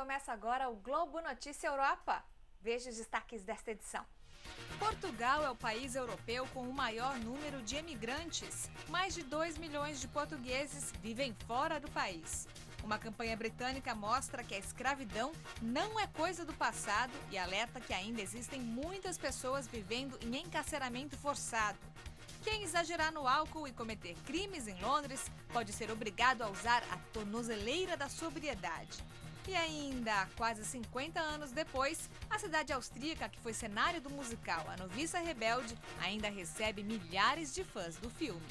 começa agora o Globo Notícia Europa. Veja os destaques desta edição. Portugal é o país europeu com o maior número de emigrantes. Mais de 2 milhões de portugueses vivem fora do país. Uma campanha britânica mostra que a escravidão não é coisa do passado e alerta que ainda existem muitas pessoas vivendo em encarceramento forçado. Quem exagerar no álcool e cometer crimes em Londres pode ser obrigado a usar a tornozeleira da sobriedade. E ainda, quase 50 anos depois, a cidade austríaca que foi cenário do musical A Noviça Rebelde ainda recebe milhares de fãs do filme.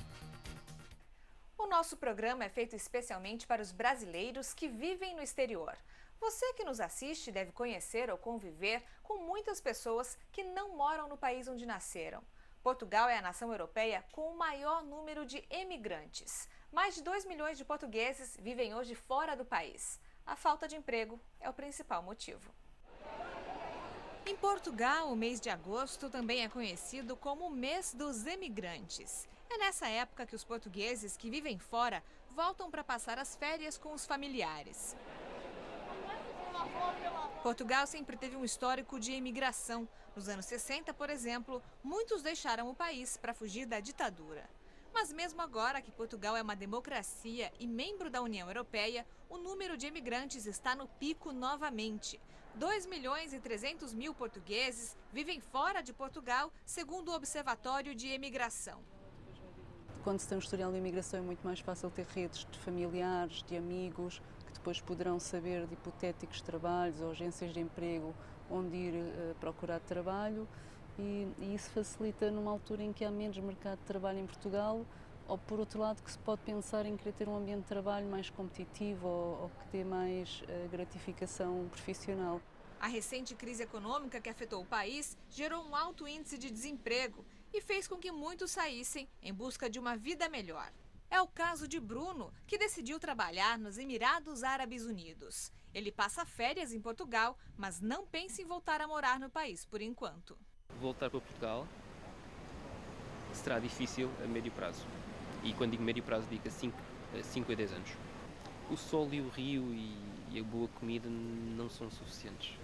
O nosso programa é feito especialmente para os brasileiros que vivem no exterior. Você que nos assiste deve conhecer ou conviver com muitas pessoas que não moram no país onde nasceram. Portugal é a nação europeia com o maior número de emigrantes. Mais de 2 milhões de portugueses vivem hoje fora do país. A falta de emprego é o principal motivo. Em Portugal, o mês de agosto também é conhecido como o mês dos emigrantes. É nessa época que os portugueses que vivem fora voltam para passar as férias com os familiares. Portugal sempre teve um histórico de imigração. Nos anos 60, por exemplo, muitos deixaram o país para fugir da ditadura. Mas mesmo agora que Portugal é uma democracia e membro da União Europeia, o número de imigrantes está no pico novamente. 2 milhões e 300 mil portugueses vivem fora de Portugal, segundo o Observatório de Imigração. Quando se tem um historial de imigração é muito mais fácil ter redes de familiares, de amigos, que depois poderão saber de hipotéticos trabalhos ou agências de emprego onde ir procurar trabalho e isso facilita numa altura em que há menos mercado de trabalho em Portugal ou, por outro lado, que se pode pensar em querer ter um ambiente de trabalho mais competitivo ou que dê mais gratificação profissional. A recente crise econômica que afetou o país gerou um alto índice de desemprego e fez com que muitos saíssem em busca de uma vida melhor. É o caso de Bruno, que decidiu trabalhar nos Emirados Árabes Unidos. Ele passa férias em Portugal, mas não pensa em voltar a morar no país por enquanto. Voltar para Portugal será difícil a médio prazo. E quando digo médio prazo, digo a 5 a 10 anos. O sol e o rio e a boa comida não são suficientes.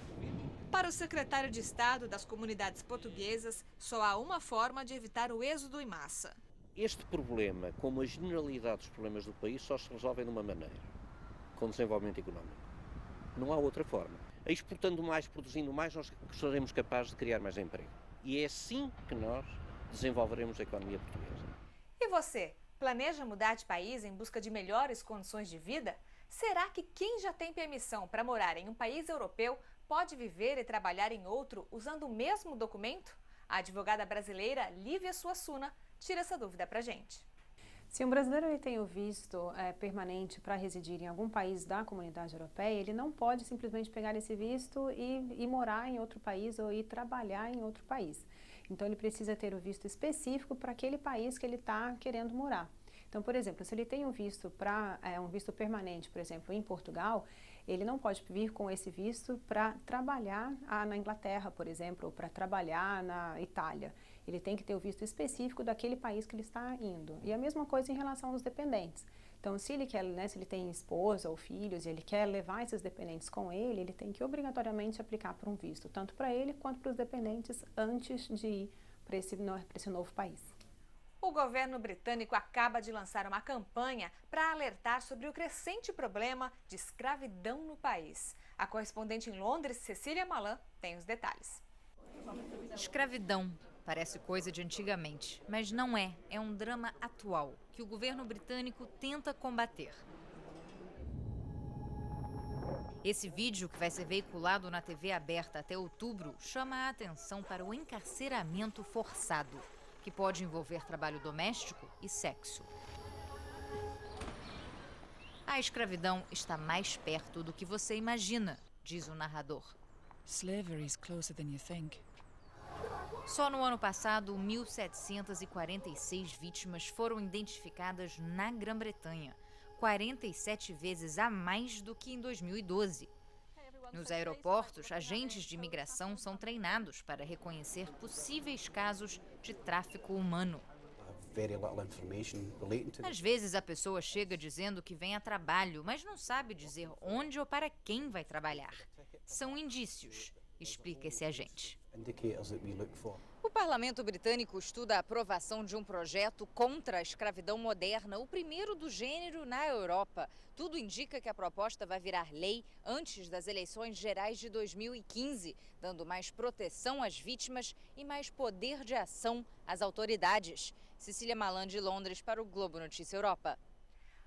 Para o secretário de Estado das Comunidades Portuguesas, só há uma forma de evitar o êxodo em massa. Este problema, como a generalidade dos problemas do país, só se resolve de uma maneira, com desenvolvimento económico. Não há outra forma. Exportando mais, produzindo mais, nós seremos capazes de criar mais emprego. E é assim que nós desenvolveremos a economia portuguesa. E você, planeja mudar de país em busca de melhores condições de vida? Será que quem já tem permissão para morar em um país europeu pode viver e trabalhar em outro usando o mesmo documento? A advogada brasileira Lívia Suassuna tira essa dúvida para a gente. Se um brasileiro tem o visto permanente para residir em algum país da comunidade europeia, ele não pode simplesmente pegar esse visto e morar em outro país ou ir trabalhar em outro país. Então ele precisa ter o visto específico para aquele país que ele está querendo morar. Então, por exemplo, se ele tem um visto um visto permanente, por exemplo, em Portugal, ele não pode vir com esse visto para trabalhar na Inglaterra, por exemplo, ou para trabalhar na Itália. Ele tem que ter o visto específico daquele país que ele está indo. E a mesma coisa em relação aos dependentes. Então, se ele quer, se ele tem esposa ou filhos e ele quer levar esses dependentes com ele, ele tem que obrigatoriamente aplicar por um visto, tanto para ele quanto para os dependentes antes de ir para esse novo país. O governo britânico acaba de lançar uma campanha para alertar sobre o crescente problema de escravidão no país. A correspondente em Londres, Cecília Malan, tem os detalhes. Escravidão parece coisa de antigamente, mas não é. É um drama atual que o governo britânico tenta combater. Esse vídeo, que vai ser veiculado na TV aberta até outubro, chama a atenção para o encarceramento forçado, que pode envolver trabalho doméstico e sexo. A escravidão está mais perto do que você imagina, diz o narrador. Slavery is closer than you think. Só no ano passado, 1.746 vítimas foram identificadas na Grã-Bretanha, 47 vezes a mais do que em 2012. Nos aeroportos, agentes de imigração são treinados para reconhecer possíveis casos de tráfico humano. Às vezes a pessoa chega dizendo que vem a trabalho, mas não sabe dizer onde ou para quem vai trabalhar. São indícios, explica esse agente. O parlamento britânico estuda a aprovação de um projeto contra a escravidão moderna, o primeiro do gênero na Europa. Tudo indica que a proposta vai virar lei antes das eleições gerais de 2015, dando mais proteção às vítimas e mais poder de ação às autoridades. Cecília Malan, de Londres, para o Globo Notícia Europa.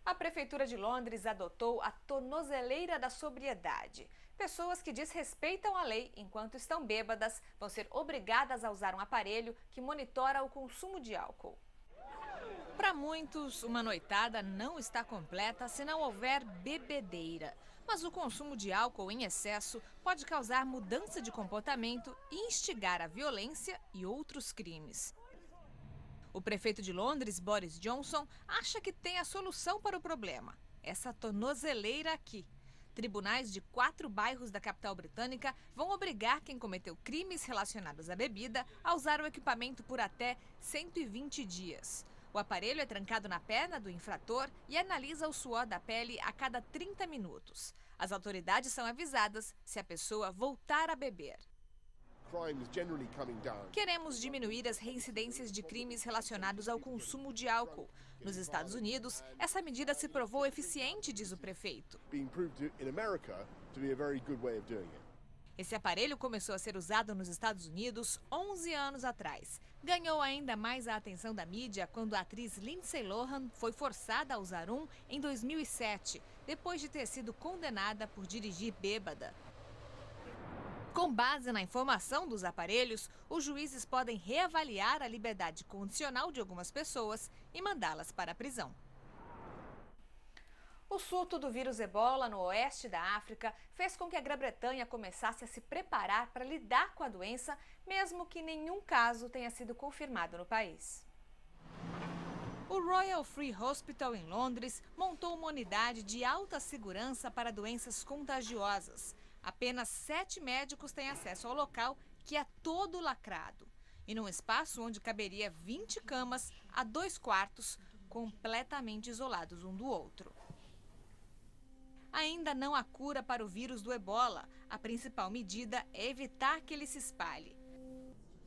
A Prefeitura de Londres adotou a tornozeleira da sobriedade. Pessoas que desrespeitam a lei enquanto estão bêbadas vão ser obrigadas a usar um aparelho que monitora o consumo de álcool. Para muitos, uma noitada não está completa se não houver bebedeira. Mas o consumo de álcool em excesso pode causar mudança de comportamento e instigar a violência e outros crimes. O prefeito de Londres, Boris Johnson, acha que tem a solução para o problema. Essa tornozeleira aqui. Tribunais de 4 bairros da capital britânica vão obrigar quem cometeu crimes relacionados à bebida a usar o equipamento por até 120 dias. O aparelho é trancado na perna do infrator e analisa o suor da pele a cada 30 minutos. As autoridades são avisadas se a pessoa voltar a beber. Queremos diminuir as reincidências de crimes relacionados ao consumo de álcool. Nos Estados Unidos, essa medida se provou eficiente, diz o prefeito. Esse aparelho começou a ser usado nos Estados Unidos 11 anos atrás. Ganhou ainda mais a atenção da mídia quando a atriz Lindsay Lohan foi forçada a usar um em 2007, depois de ter sido condenada por dirigir bêbada. Com base na informação dos aparelhos, os juízes podem reavaliar a liberdade condicional de algumas pessoas e mandá-las para a prisão. O surto do vírus Ebola no oeste da África fez com que a Grã-Bretanha começasse a se preparar para lidar com a doença, mesmo que nenhum caso tenha sido confirmado no país. O Royal Free Hospital em Londres montou uma unidade de alta segurança para doenças contagiosas. Apenas 7 médicos têm acesso ao local, que é todo lacrado. E num espaço onde caberia 20 camas, há 2 quartos, completamente isolados um do outro. Ainda não há cura para o vírus do Ebola. A principal medida é evitar que ele se espalhe.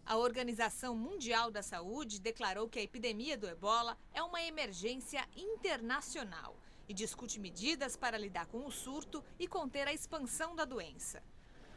A Organização Mundial da Saúde declarou que a epidemia do Ebola é uma emergência internacional e discute medidas para lidar com o surto e conter a expansão da doença.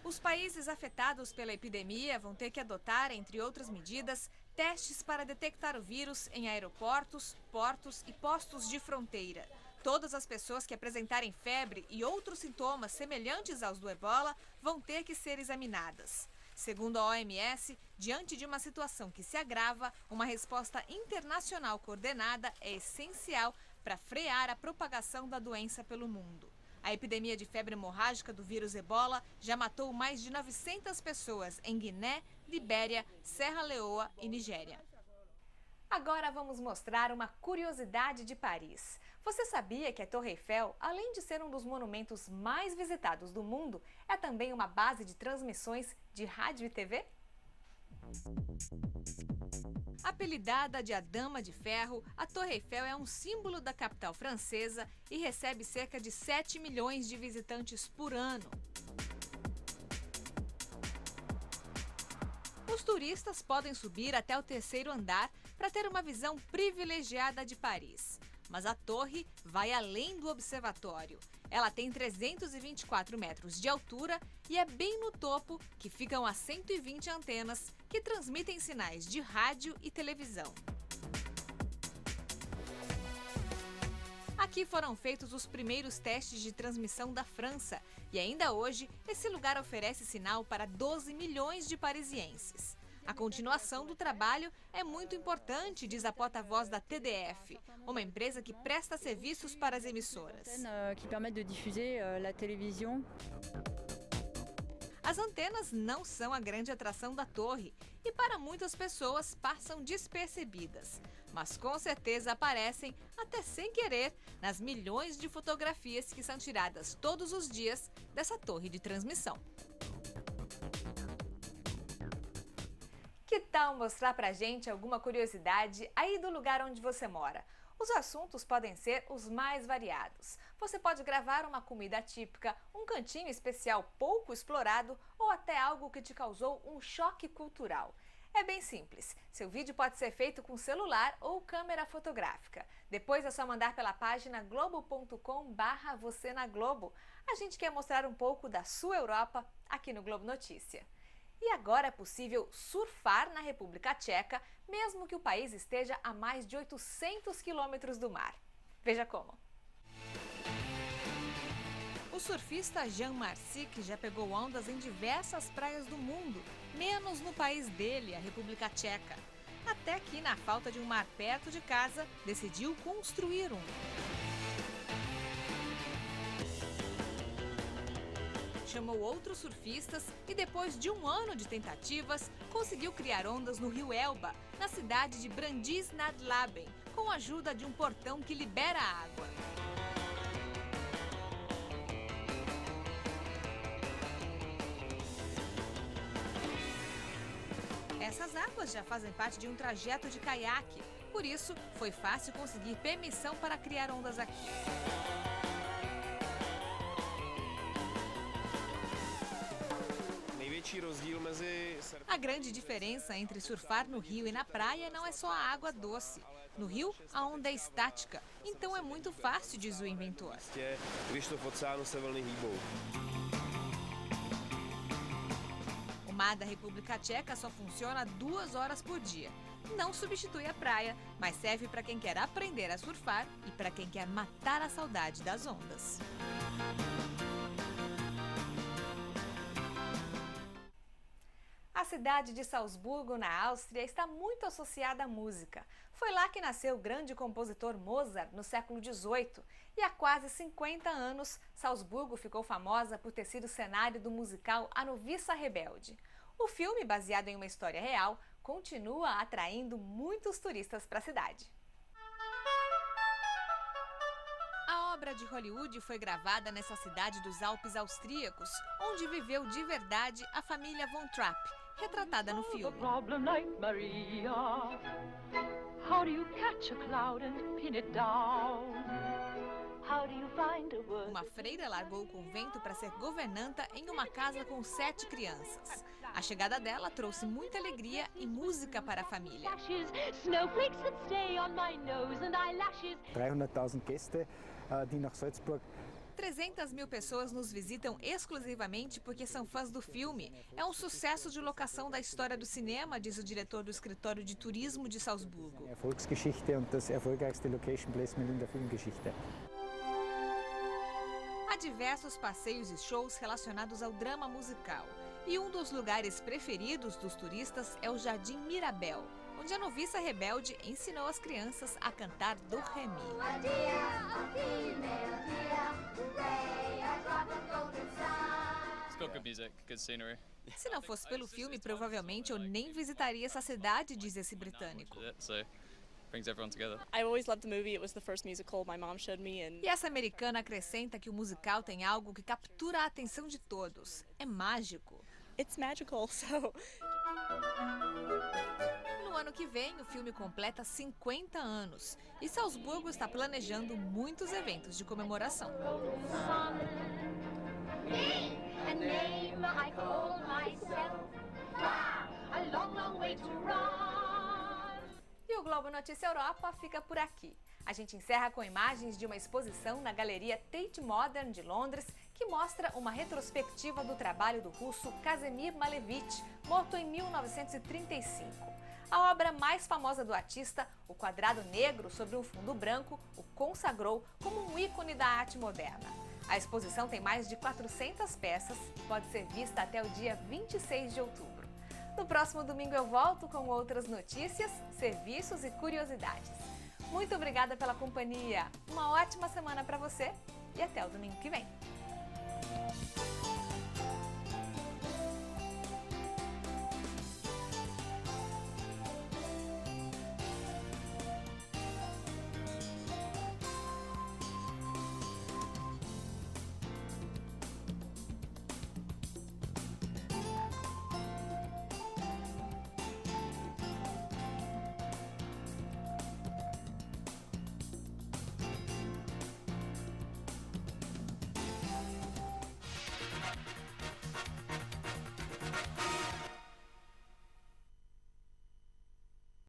Os países afetados pela epidemia vão ter que adotar, entre outras medidas, testes para detectar o vírus em aeroportos, portos e postos de fronteira. Todas as pessoas que apresentarem febre e outros sintomas semelhantes aos do Ebola vão ter que ser examinadas. Segundo a OMS, diante de uma situação que se agrava, uma resposta internacional coordenada é essencial para frear a propagação da doença pelo mundo. A epidemia de febre hemorrágica do vírus Ebola já matou mais de 900 pessoas em Guiné, Libéria, Serra Leoa e Nigéria. Agora vamos mostrar uma curiosidade de Paris. Você sabia que a Torre Eiffel, além de ser um dos monumentos mais visitados do mundo, é também uma base de transmissões de rádio e TV? Apelidada de a Dama de Ferro, a Torre Eiffel é um símbolo da capital francesa e recebe cerca de 7 milhões de visitantes por ano. Os turistas podem subir até o 3º andar para ter uma visão privilegiada de Paris. Mas a torre vai além do observatório. Ela tem 324 metros de altura e é bem no topo que ficam as 120 antenas que transmitem sinais de rádio e televisão. Aqui foram feitos os primeiros testes de transmissão da França e ainda hoje esse lugar oferece sinal para 12 milhões de parisienses. A continuação do trabalho é muito importante, diz a porta-voz da TDF, uma empresa que presta serviços para as emissoras. As antenas não são a grande atração da torre e para muitas pessoas passam despercebidas, mas com certeza aparecem, até sem querer, nas milhões de fotografias que são tiradas todos os dias dessa torre de transmissão. Que Que tal mostrar pra gente alguma curiosidade aí do lugar onde você mora? Os assuntos podem ser os mais variados. Você pode gravar uma comida típica, um cantinho especial pouco explorado ou até algo que te causou um choque cultural. É bem simples. Seu vídeo pode ser feito com celular ou câmera fotográfica. Depois é só mandar pela página globo.com/vocênaglobo. A gente quer mostrar um pouco da sua Europa aqui no Globo Notícia. E agora é possível surfar na República Tcheca, mesmo que o país esteja a mais de 800 quilômetros do mar. Veja como. O surfista Jean Marcic já pegou ondas em diversas praias do mundo, menos no país dele, a República Tcheca. Até que, na falta de um mar perto de casa, decidiu construir um. Chamou outros surfistas e, depois de um ano de tentativas, conseguiu criar ondas no rio Elba, na cidade de Brandis nad Labem, com a ajuda de um portão que libera a água. Essas águas já fazem parte de um trajeto de caiaque, por isso foi fácil conseguir permissão para criar ondas aqui. A grande diferença entre surfar no rio e na praia não é só a água doce. No rio, a onda é estática, então é muito fácil, diz o inventor. O mar da República Tcheca só funciona 2 horas por dia. Não substitui a praia, mas serve para quem quer aprender a surfar e para quem quer matar a saudade das ondas. A cidade de Salzburgo, na Áustria, está muito associada à música. Foi lá que nasceu o grande compositor Mozart no século XVIII. E há quase 50 anos, Salzburgo ficou famosa por ter sido cenário do musical A Noviça Rebelde. O filme, baseado em uma história real, continua atraindo muitos turistas para a cidade. A obra de Hollywood foi gravada nessa cidade dos Alpes austríacos, onde viveu de verdade a família Von Trapp, retratada no filme. Uma freira largou o convento para ser governanta em uma casa com 7 crianças. A chegada dela trouxe muita alegria e música para a família. 300.000 Gäste, die nach Salzburg. 300.000 pessoas nos visitam exclusivamente porque são fãs do filme. É um sucesso de locação da história do cinema, diz o diretor do escritório de turismo de Salzburgo. Erfolgsgeschichte und das erfolgreichste Location Placement in der Filmgeschichte. Há diversos passeios e shows relacionados ao drama musical. E um dos lugares preferidos dos turistas é o Jardim Mirabel, onde a noviça rebelde ensinou as crianças a cantar do Ré Mi. Se não fosse pelo filme, provavelmente eu nem visitaria essa cidade, diz esse britânico. E essa americana acrescenta que o musical tem algo que captura a atenção de todos. É mágico. No ano que vem, o filme completa 50 anos e Salzburgo está planejando muitos eventos de comemoração. E o Globo Notícia Europa fica por aqui. A gente encerra com imagens de uma exposição na Galeria Tate Modern de Londres, que mostra uma retrospectiva do trabalho do russo Kazimir Malevich, morto em 1935. A obra mais famosa do artista, o quadrado negro sobre um fundo branco, o consagrou como um ícone da arte moderna. A exposição tem mais de 400 peças e pode ser vista até o dia 26 de outubro. No próximo domingo eu volto com outras notícias, serviços e curiosidades. Muito obrigada pela companhia, uma ótima semana para você e até o domingo que vem.